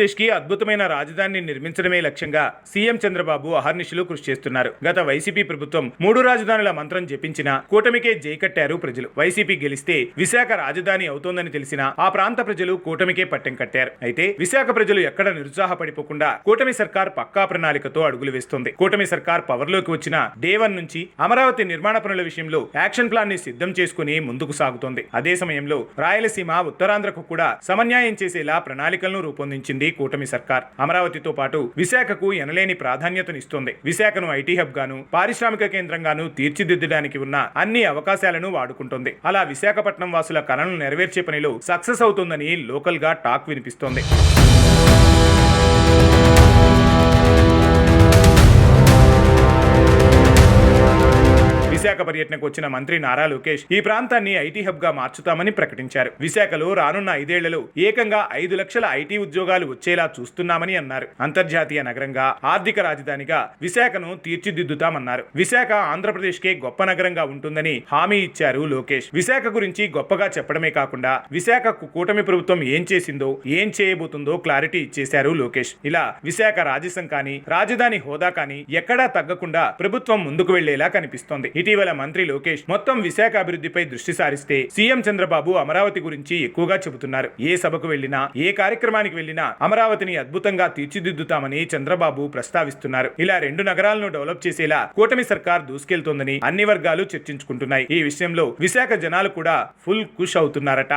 ఆంధ్రప్రదేశ్ కి అద్భుతమైన రాజధానిని నిర్మించడమే లక్ష్యంగా సీఎం చంద్రబాబు అహర్నిశలు కృషి చేస్తున్నారు. గత వైసీపీ ప్రభుత్వం 3 రాజధానుల మంత్రం జపించిన కూటమికే జై కట్టారు ప్రజలు. వైసీపీ గెలిస్తే విశాఖ రాజధాని అవుతోందని తెలిసినా ఆ ప్రాంత ప్రజలు కూటమికే పట్టం కట్టారు. అయితే విశాఖ ప్రజలు ఎక్కడ నిరుత్సాహపడిపోకుండా కూటమి సర్కార్ పక్కా ప్రణాళికతో అడుగులు వేస్తోంది. కూటమి సర్కార్ పవర్లోకి వచ్చిన డే 1 నుంచి అమరావతి నిర్మాణ పనుల విషయంలో యాక్షన్ ప్లాన్ ని సిద్ధం చేసుకుని ముందుకు సాగుతోంది. అదే సమయంలో రాయలసీమ, ఉత్తరాంధ్రకు కూడా సమన్యాయం చేసేలా ప్రణాళికలను రూపొందించింది కూటమి సర్కార్. అమరావతితో పాటు విశాఖకు ఎనలేని ప్రాధాన్యతనిస్తోంది. విశాఖను ఐటీ హబ్ గాను, పారిశ్రామిక కేంద్రంగాను తీర్చిదిద్దడానికి ఉన్న అన్ని అవకాశాలను వాడుకుంటోంది. అలా విశాఖపట్నం వాసుల కలను నెరవేర్చే పనిలో సక్సెస్ అవుతుందని లోకల్ గా టాక్ వినిపిస్తోంది. విశాఖ పర్యటనకు వచ్చిన మంత్రి నారా లోకేష్ ఈ ప్రాంతాన్ని ఐటీ హబ్ గా మార్చుతామని ప్రకటించారు. విశాఖలో రానున్న 5 ఏళ్లలో ఏకంగా 5 లక్షల ఐటీ ఉద్యోగాలు వచ్చేలా చూస్తున్నామని అన్నారు. అంతర్జాతీయ నగరంగా, ఆర్థిక రాజధానిగా విశాఖను తీర్చిదిద్దుతామన్నారు. విశాఖ ఆంధ్రప్రదేశ్ కే గొప్ప నగరంగా ఉంటుందని హామీ ఇచ్చారు లోకేష్. విశాఖ గురించి గొప్పగా చెప్పడమే కాకుండా విశాఖకు కూటమి ప్రభుత్వం ఏం చేసిందో, ఏం చేయబోతుందో క్లారిటీ ఇచ్చేశారు లోకేష్. ఇలా విశాఖ రాజసం కానీ, రాజధాని హోదా కానీ ఎక్కడా తగ్గకుండా ప్రభుత్వం ముందుకు వెళ్లేలా కనిపిస్తోంది. ఇటీవల మంత్రి లోకేష్ మొత్తం విశాఖ అభివృద్ధిపై దృష్టి సారిస్తే సీఎం చంద్రబాబు అమరావతి గురించి ఎక్కువగా చెబుతున్నారు. ఏ సభకు వెళ్లినా, ఏ కార్యక్రమానికి వెళ్లినా అమరావతిని అద్భుతంగా తీర్చిదిద్దుతామని చంద్రబాబు ప్రస్తావిస్తున్నారు. ఇలా 2 నగరాలను డెవలప్ చేసేలా కూటమి సర్కార్ దూసుకెళ్తోందని అన్ని వర్గాలు చర్చించుకుంటున్నాయి. ఈ విషయంలో విశాఖ జనాలు కూడా ఫుల్ ఖుష్ అవుతున్నారట.